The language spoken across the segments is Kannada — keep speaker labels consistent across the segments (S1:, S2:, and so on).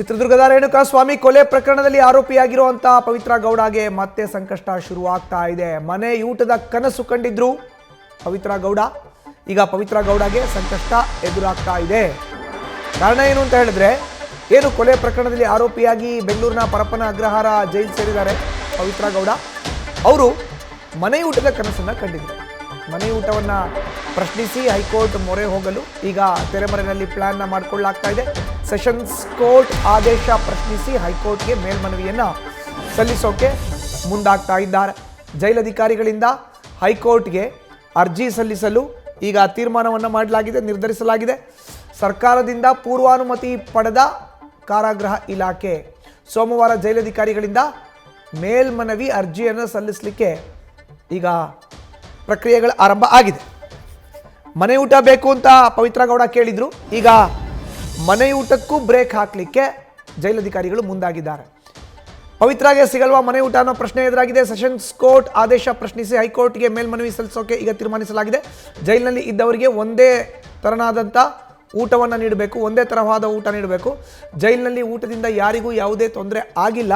S1: ಚಿತ್ರದುರ್ಗದ ರೇಣುಕಾಸ್ವಾಮಿ ಕೊಲೆ ಪ್ರಕರಣದಲ್ಲಿ ಆರೋಪಿಯಾಗಿರುವಂತಹ ಪವಿತ್ರ ಗೌಡಗೆ ಮತ್ತೆ ಸಂಕಷ್ಟ ಶುರುವಾಗ್ತಾ ಇದೆ. ಮನೆಯೂಟದ ಕನಸು ಕಂಡಿದ್ರು ಪವಿತ್ರ ಗೌಡ. ಈಗ ಪವಿತ್ರ ಗೌಡಗೆ ಸಂಕಷ್ಟ ಎದುರಾಗ್ತಾ ಇದೆ. ಕಾರಣ ಏನು ಅಂತ ಹೇಳಿದ್ರೆ, ಏನು ಕೊಲೆ ಪ್ರಕರಣದಲ್ಲಿ ಆರೋಪಿಯಾಗಿ ಬೆಂಗಳೂರಿನ ಪರಪ್ಪನ ಅಗ್ರಹಾರ ಜೈಲು ಸೇರಿದ್ದಾರೆ ಪವಿತ್ರ ಗೌಡ. ಅವರು ಮನೆಯೂಟದ ಕನಸನ್ನ ಕಂಡಿದ್ರು. ಮನೆಯೂಟವನ್ನ ಪ್ರಶ್ನಿಸಿ ಹೈಕೋರ್ಟ್ ಮೊರೆ ಹೋಗಲು ಈಗ ತೆರೆಮರೆಯಲ್ಲಿ ಪ್ಲಾನ್ನ ಮಾಡಿಕೊಳ್ಳಲಾಗ್ತಾ ಇದೆ. ಸೆಷನ್ಸ್ ಕೋರ್ಟ್ ಆದೇಶ ಪ್ರಶ್ನಿಸಿ ಹೈಕೋರ್ಟ್ಗೆ ಮೇಲ್ಮನವಿಯನ್ನ ಸಲ್ಲಿಸೋಕೆ ಮುಂದಾಗ್ತಾ ಇದ್ದಾರೆ. ಜೈಲಧಿಕಾರಿಗಳಿಂದ ಹೈಕೋರ್ಟ್ಗೆ ಅರ್ಜಿ ಸಲ್ಲಿಸಲು ಈಗ ತೀರ್ಮಾನವನ್ನು ಮಾಡಲಾಗಿದೆ, ನಿರ್ಧರಿಸಲಾಗಿದೆ. ಸರ್ಕಾರದಿಂದ ಪೂರ್ವಾನುಮತಿ ಪಡೆದ ಕಾರಾಗೃಹ ಇಲಾಖೆ ಸೋಮವಾರ ಜೈಲಧಿಕಾರಿಗಳಿಂದ ಮೇಲ್ಮನವಿ ಅರ್ಜಿಯನ್ನು ಸಲ್ಲಿಸಲಿಕ್ಕೆ ಈಗ ಪ್ರಕ್ರಿಯೆಗಳು ಆರಂಭ ಆಗಿದೆ. ಮನೆಯೂಟ ಬೇಕು ಅಂತ ಪವಿತ್ರ ಗೌಡ ಕೇಳಿದ್ರು. ಈಗ ಮನೆಯೂಟಕ್ಕೂ ಬ್ರೇಕ್ ಹಾಕಲಿಕ್ಕೆ ಜೈಲಧಿಕಾರಿಗಳು ಮುಂದಾಗಿದ್ದಾರೆ. ಪವಿತ್ರಾಗೆ ಸಿಗಲ್ವಾ ಮನೆಯೂಟ ಅನ್ನೋ ಪ್ರಶ್ನೆ ಎದುರಾಗಿದೆ. ಸೆಷನ್ಸ್ ಕೋರ್ಟ್ ಆದೇಶ ಪ್ರಶ್ನಿಸಿ ಹೈಕೋರ್ಟ್ಗೆ ಮೇಲ್ಮನವಿ ಸಲ್ಲಿಸೋಕೆ ಈಗ ತೀರ್ಮಾನಿಸಲಾಗಿದೆ. ಜೈಲಿನಲ್ಲಿ ಇದ್ದವರಿಗೆ ಒಂದೇ ತರನಾದಂಥ ಊಟವನ್ನು ನೀಡಬೇಕು, ಒಂದೇ ತರವಾದ ಊಟ ನೀಡಬೇಕು. ಜೈಲಿನಲ್ಲಿ ಊಟದಿಂದ ಯಾರಿಗೂ ಯಾವುದೇ ತೊಂದರೆ ಆಗಿಲ್ಲ.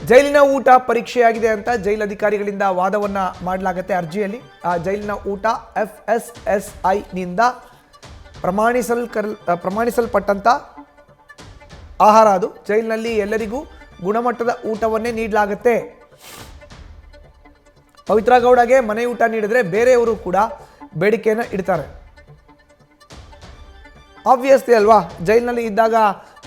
S1: ಜೈಲಿನ ಊಟ ಪರೀಕ್ಷೆಯಾಗಿದೆ ಅಂತ ಜೈಲಧಿಕಾರಿಗಳಿಂದ ವಾದವನ್ನು ಮಾಡಲಾಗುತ್ತೆ ಅರ್ಜಿಯಲ್ಲಿ. ಆ ಜೈಲಿನ ಊಟ FSSI ನಿಂದ ಪ್ರಮಾಣಿಸಲ್ಪಟ್ಟಂಥ ಆಹಾರ. ಅದು ಜೈಲಿನಲ್ಲಿ ಎಲ್ಲರಿಗೂ ಗುಣಮಟ್ಟದ ಊಟವನ್ನೇ ನೀಡಲಾಗುತ್ತೆ. ಪವಿತ್ರ ಗೌಡಗೆ ಮನೆ ಊಟ ನೀಡಿದ್ರೆ ಬೇರೆಯವರು ಕೂಡ ಬೇಡಿಕೆಯನ್ನು ಇಡ್ತಾರೆ. ಆಬ್ವಿಯಸ್ಲಿ ಅಲ್ವಾ, ಜೈಲಿನಲ್ಲಿ ಇದ್ದಾಗ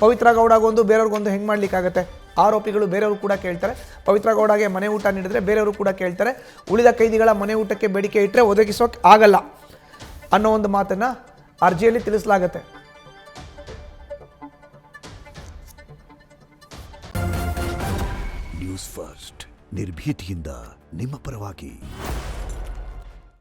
S1: ಪವಿತ್ರ ಗೌಡಗೊಂದು ಬೇರೆಯವ್ರಿಗೊಂದು ಹೆಂಗೆ ಮಾಡ್ಲಿಕ್ಕಾಗತ್ತೆ? ಆರೋಪಿಗಳು ಬೇರೆಯವರು ಕೂಡ ಕೇಳ್ತಾರೆ. ಪವಿತ್ರ ಗೌಡಗೆ ಮನೆ ಊಟ ನೀಡಿದ್ರೆ ಬೇರೆಯವರು ಕೂಡ ಕೇಳ್ತಾರೆ. ಉಳಿದ ಕೈದಿಗಳ ಮನೆ ಊಟಕ್ಕೆ ಬೇಡಿಕೆ ಇಟ್ಟರೆ ಒದಗಿಸೋಕೆ ಆಗಲ್ಲ ಅನ್ನೋ ಒಂದು ಮಾತನ್ನು ಅರ್ಜಿಯಲ್ಲಿ ತಿಳಿಸಲಾಗುತ್ತೆ.
S2: ನ್ಯೂಸ್ ಫಸ್ಟ್ ನಿರ್ಭೀತಿಯಿಂದ ನಿಮ್ಮ ಪರವಾಗಿ.